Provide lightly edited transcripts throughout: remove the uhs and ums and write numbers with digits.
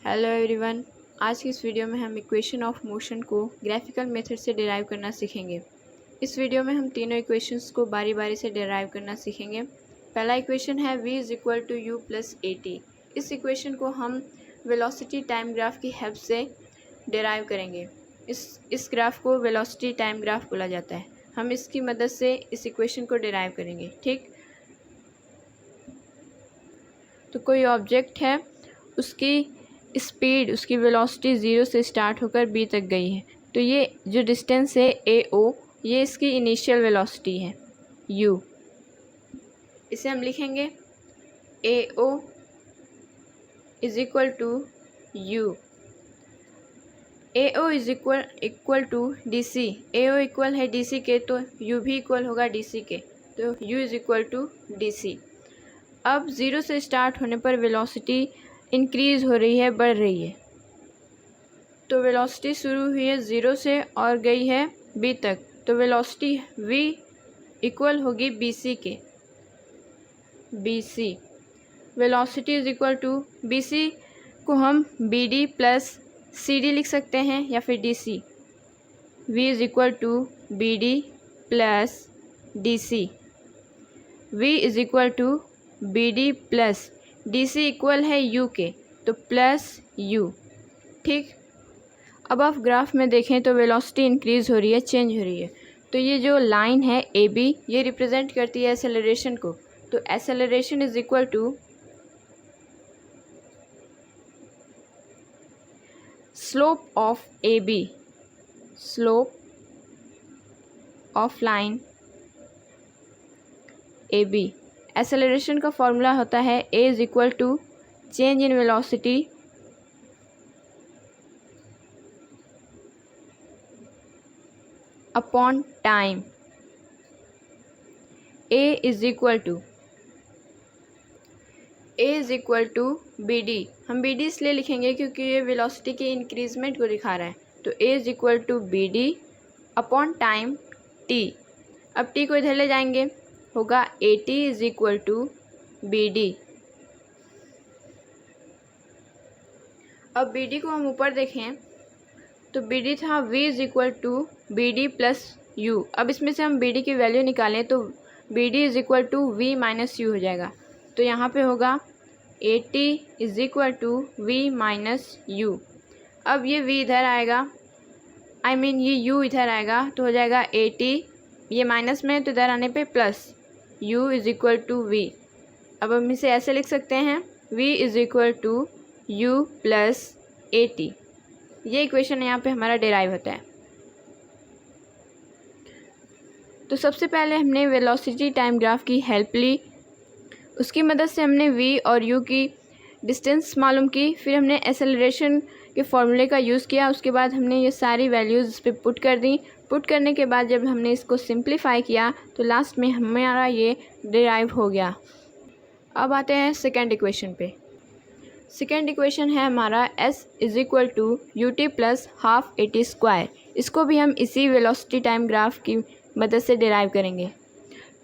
Hello everyone. आज की इस वीडियो में हम इक्वेशन ऑफ मोशन को ग्राफिकल मेथड से डिराइव करना सीखेंगे। इस वीडियो में हम तीनों इक्वेशंस को बारी बारी से डिराइव करना सीखेंगे। पहला इक्वेशन है v is equal to u plus a t. इस इक्वेशन को हम वेलोसिटी टाइम ग्राफ की हेल्प से डिराइव करेंगे। इस ग्राफ को वेलोसिटी टाइम ग्राफ बोला जाता है। हम इसकी मदद से इस इक्वेशन को डिराइव करेंगे। ठीक, तो कोई ऑब्जेक्ट है, उसकी स्पीड, उसकी वेलोसिटी 0 से स्टार्ट होकर b तक गई है। तो ये जो डिस्टेंस है AO, ये इसकी इनिशियल वेलोसिटी है u। इसे हम लिखेंगे AO is equal to u। AO is equal to DC। AO equal है DC के, तो u भी इक्वल होगा DC के, तो u is equal to DC। अब 0 से स्टार्ट होने पर वेलोसिटी इंक्रीज़ हो रही है, बढ़ रही है। तो वेलोसिटी शुरू हुई है 0 से और गई है b तक, तो वेलोसिटी v इक्वल होगी BC के। BC velocity is equal to BC को हम BD प्लस CD लिख सकते हैं या फिर DC। v is equal to BD plus DC। v is equal to BD plus DC equal है u के, तो प्लस u। ठीक, अब आप ग्राफ में देखें तो वेलोसिटी इंक्रीज़ हो रही है, चेंज हो रही है। तो ये जो लाइन है AB, ये रिप्रेजेंट करती है एक्सेलरेशन को। तो acceleration is equal to slope of AB, slope of line AB। Acceleration का फॉर्मूला होता है a is equal to change in velocity upon time. a is equal to BD। हम BD इसलिए लिखेंगे क्योंकि ये वेलोसिटी के इंक्रीजमेंट को दिखा रहा है। तो a is equal to BD upon time t। अब t को इधर ले जाएंगे, होगा AT is equal to BD। अब BD को हम ऊपर देखें तो BD था v is equal to BD plus u। अब इसमें से हम BD की वैल्यू निकालें तो BD is equal to v minus u हो जाएगा। तो यहाँ पे होगा AT is equal to v minus u। अब ये v इधर आएगा, ये u इधर आएगा, तो हो जाएगा AT, ये माइनस में तो इधर आने पे plus u is equal to v। अब हम इसे ऐसे लिख सकते हैं v is equal to u plus AT। ये इक्वेशन यहाँ पे हमारा डिराइव होता है। तो सबसे पहले हमने वेलोसिटी टाइम ग्राफ की हेल्प ली, उसकी मदद से हमने v और u की डिस्टेंस मालूम की। फिर हमने एक्सेलरेशन के फॉर्मूले का यूज़ किया। उसके बाद हमने ये सारी वैल्यूज़ इस पर पुट कर दी। पुट करने के बाद जब हमने इसको सिंप्लीफाई किया तो लास्ट में हमारा ये डिराइव हो गया। अब आते हैं सेकेंड इक्वेशन पे। सेकेंड इक्वेशन है हमारा s is equal to ut plus half AT square. इसको भी हम इसी वेलोसिटी टाइम ग्राफ की मदद से डिराइव करेंगे।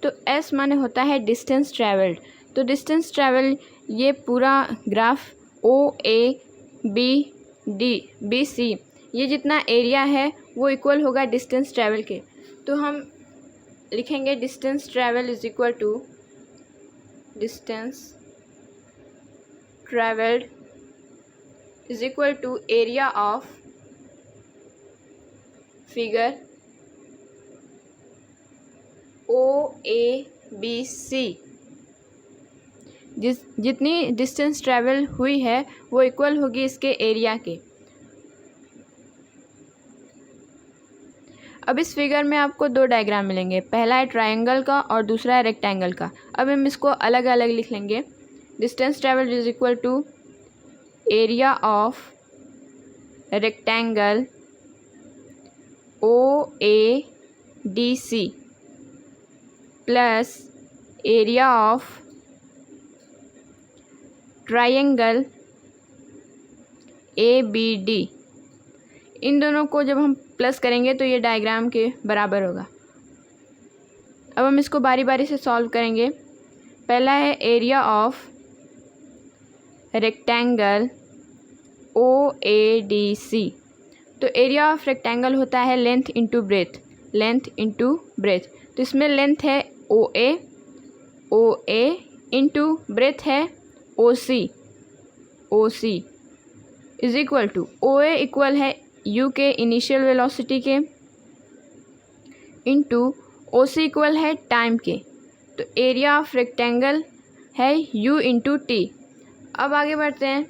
तो s माने होता है डिस्टेंस ट्रैवल्ड। तो डिस्टेंस ट्रैवल, ये पूरा ग्राफ OABD ये जितना एरिया है वो इक्वल होगा डिस्टेंस ट्रैवल के। तो हम लिखेंगे distance travel is equal to distance travelled is equal to area of figure OABC। जितनी डिस्टेंस ट्रैवल हुई है वो इक्वल होगी इसके एरिया के। अब इस फिगर में आपको दो डायग्राम मिलेंगे, पहला है ट्रायंगल का और दूसरा है रेक्टेंगल का। अब हम इसको अलग अलग लिख लेंगे। Distance travel is equal to area of rectangle OADC plus area of triangle ABD। इन दोनों को जब हम प्लस करेंगे तो ये डायग्राम के बराबर होगा। अब हम इसको बारी बारी से सॉल्व करेंगे। पहला है एरिया ऑफ रेक्टेंगल OADC। तो एरिया ऑफ रेक्टेंगल होता है length into breadth, length into breadth. तो इसमें लेंथ है OA इंटू ब्रेथ है OC is equal to OA equal है U के इनिशियल वेलोसिटी के इंटू OC इक्वल है टाइम के। तो एरिया ऑफ रेक्टेंगल है U इंटू T। अब आगे बढ़ते हैं,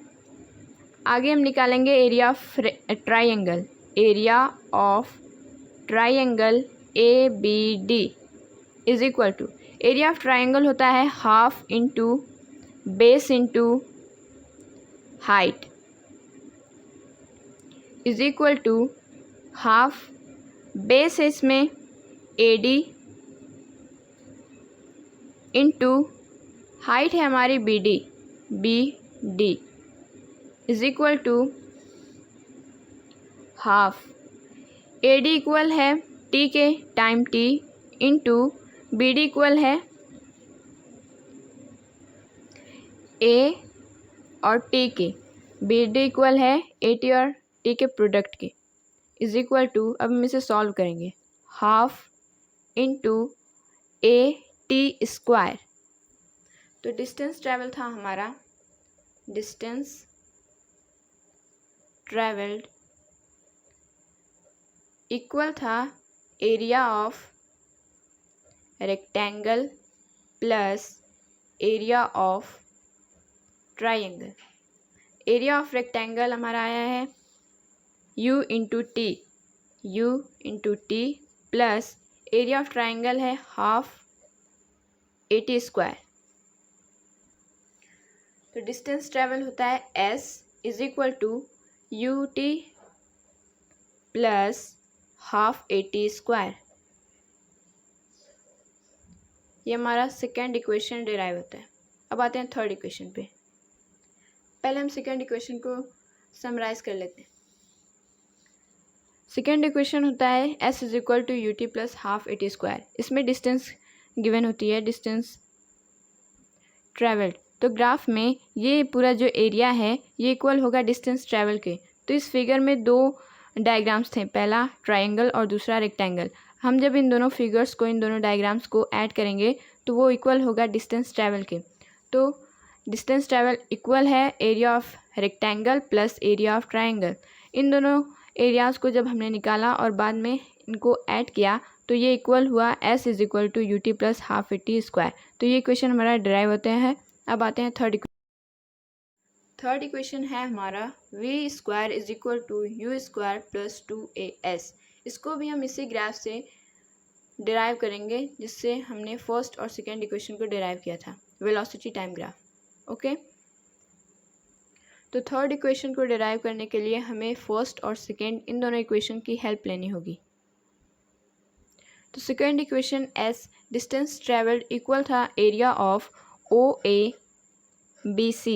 आगे हम निकालेंगे area of triangle. Area of triangle ABD is equal to, area of triangle होता है half into base into height is equal to half, base है इसमें AD इंटू हाइट है हमारी BD is equal to half. AD equal है T के time T into BD equal है A और T के, BD इक्वल है AT और T के प्रोडक्ट के इज इक्वल टू, अब हम इसे सॉल्व करेंगे, हाफ इंटू AT स्क्वायर। तो डिस्टेंस ट्रैवल था हमारा, डिस्टेंस ट्रैवल्ड इक्वल था area of rectangle plus area of triangle. Area of rectangle हमारा आया है U into t plus area of triangle है हाफ AT स्क्वायर। तो डिस्टेंस ट्रेवल होता है S is equal to UT plus half AT square. ये हमारा second equation derive होता है। अब आते हैं थर्ड इक्वेशन पे। पहले हम सेकेंड इक्वेशन को समराइज कर लेते हैं। सेकेंड इक्वेशन होता है S is equal to UT plus half AT square. इसमें डिस्टेंस गिवन होती है, डिस्टेंस ट्रैवल्ड। तो ग्राफ में ये पूरा जो एरिया है ये इक्वल होगा डिस्टेंस ट्रैवल के। तो इस फिगर में दो डायग्राम्स थे, पहला ट्रायंगल और दूसरा रेक्टेंगल। हम जब इन दोनों फिगर्स को, इन दोनों डायग्राम्स को ऐड करेंगे तो वो इक्वल होगा डिस्टेंस ट्रैवल के। तो डिस्टेंस ट्रैवल इक्वल है area of rectangle plus area of triangle. इन दोनों एरियाज़ को जब हमने निकाला और बाद में इनको ऐड किया तो ये इक्वल हुआ S is equal to UT plus half AT square. तो ये इक्वेशन हमारा डिराइव होते हैं। अब आते हैं थर्ड इक्वेशन है हमारा V square is equal to U square plus 2AS। इसको भी हम इसी ग्राफ से डिराइव करेंगे जिससे हमने फर्स्ट और सेकेंड इक्वेशन को डिराइव किया था, वेलोसिटी टाइम ग्राफ। ओके, तो थर्ड इक्वेशन को डिराइव करने के लिए हमें फर्स्ट और सेकेंड इन दोनों इक्वेशन की हेल्प लेनी होगी। तो second equation S distance travelled equal था एरिया ऑफ OABC।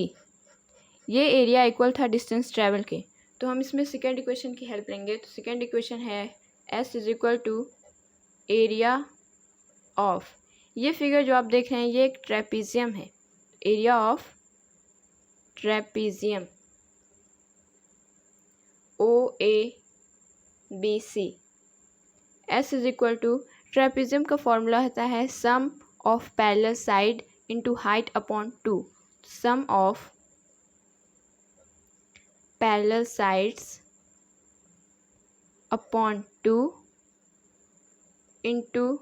ये एरिया इक्वल था डिस्टेंस ट्रैवल के। तो हम इसमें सेकेंड इक्वेशन की हेल्प लेंगे। तो सेकेंड इक्वेशन है S is equal to area of, ये फिगर जो आप देख रहे हैं ये एक ट्रेपीजियम है, area of trapezium OABC। S is equal to, trapezium का फॉर्मूला होता है sum of parallel side into height upon 2। Sum of parallel sides upon 2 into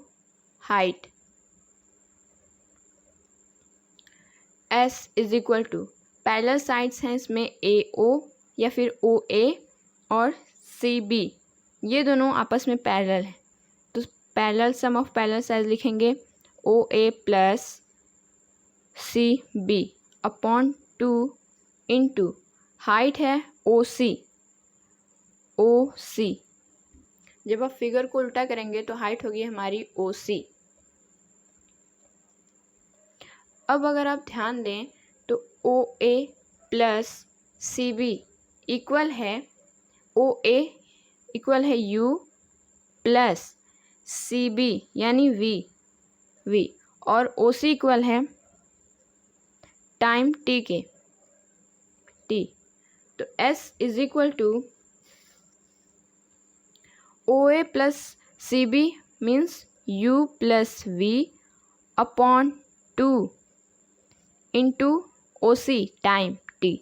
height. S is equal to, parallel sides हैं इसमें AO या फिर OA और CB, ये दोनों आपस में पैरेलल हैं। तो parallel sum of parallel side लिखेंगे OA plus CB upon 2 into height है OC। जब आप फिगर को उल्टा करेंगे तो हाइट होगी हमारी OC। अब अगर आप ध्यान दें तो OA प्लस CB इक्वल है, OA इक्वल है U प्लस CB यानी V और OC इक्वल है टाइम T के, T। तो S is equal to OA plus CB means U plus V upon 2 into OC time T।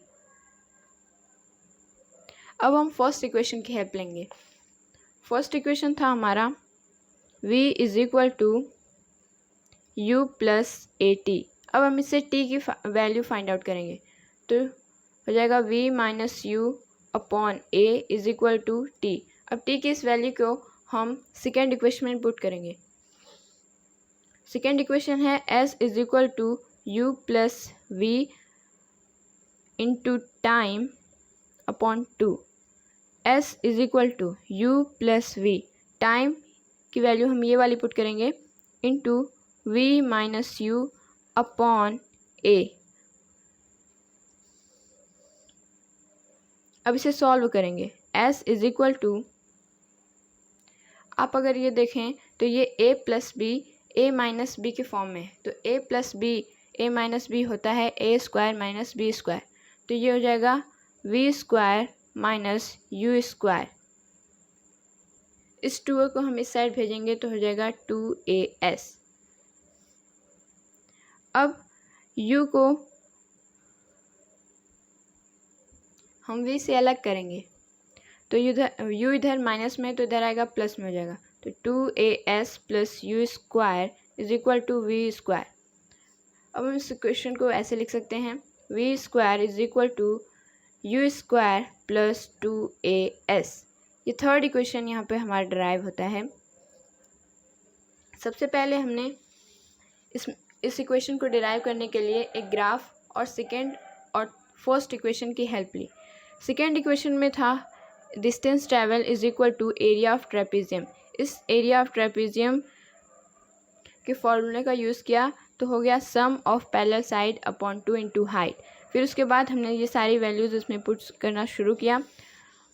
अब हम first equation की हेल्प लेंगे। फर्स्ट इक्वेशन था हमारा V is equal to U plus AT। अब हम इससे T की वैल्यू फाइंड आउट करेंगे, तो हो जाएगा V minus U upon A is equal to T। अब T की इस वैल्यू को हम सेकेंड इक्वेशन में पुट करेंगे। सेकेंड इक्वेशन है S is equal to U plus V into time upon 2। S is equal to U plus V, time की value हम ये वाली पुट करेंगे, into V minus U upon A। अब इसे सॉल्व करेंगे। S इज इक्वल टू, आप अगर ये देखें तो ये A plus b A minus b के फॉर्म में है, तो A plus b A minus b होता है A square minus b square, तो ये हो जाएगा V square minus U square. इस 2 को हम इस साइड भेजेंगे तो हो जाएगा 2AS। अब U को हम V से अलग करेंगे, तो U इधर माइनस में, तो इधर आएगा प्लस में हो जाएगा, तो 2AS plus U square is equal to V square. अब हम इस इक्वेशन को ऐसे लिख सकते हैं, V square is equal to U square plus 2AS। ये थर्ड इक्वेशन यहाँ पे हमारा डराइव होता है। सबसे पहले हमने इस इक्वेशन को डिराइव करने के लिए एक ग्राफ और सेकेंड और फर्स्ट इक्वेशन की हेल्प ली। सेकेंड इक्वेशन में था distance travel is equal to area of trapezium. इस एरिया ऑफ ट्रेपेजियम के फॉर्मूले का यूज़ किया तो हो गया sum of parallel side upon 2 into height. फिर उसके बाद हमने ये सारी वैल्यूज़ इसमें पुट करना शुरू किया।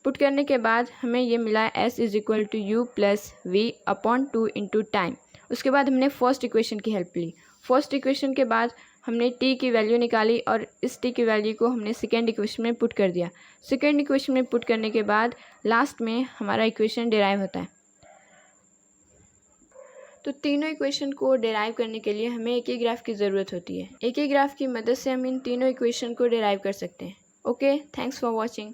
पुट करने के बाद हमें ये मिला S is equal to U plus V upon 2 into time. उसके बाद हमने फर्स्ट इक्वेशन की हेल्प ली। फर्स्ट इक्वेशन के बाद हमने T की वैल्यू निकाली और इस T की वैल्यू को हमने सेकेंड इक्वेशन में पुट कर दिया। सेकेंड इक्वेशन में पुट करने के बाद लास्ट में हमारा इक्वेशन डिराइव होता है। तो तीनों इक्वेशन को डिराइव करने के लिए हमें एक ही ग्राफ की ज़रूरत होती है। एक ही ग्राफ की मदद से हम इन तीनों इक्वेशन को डिराइव कर सकते हैं। Okay, thanks for watching.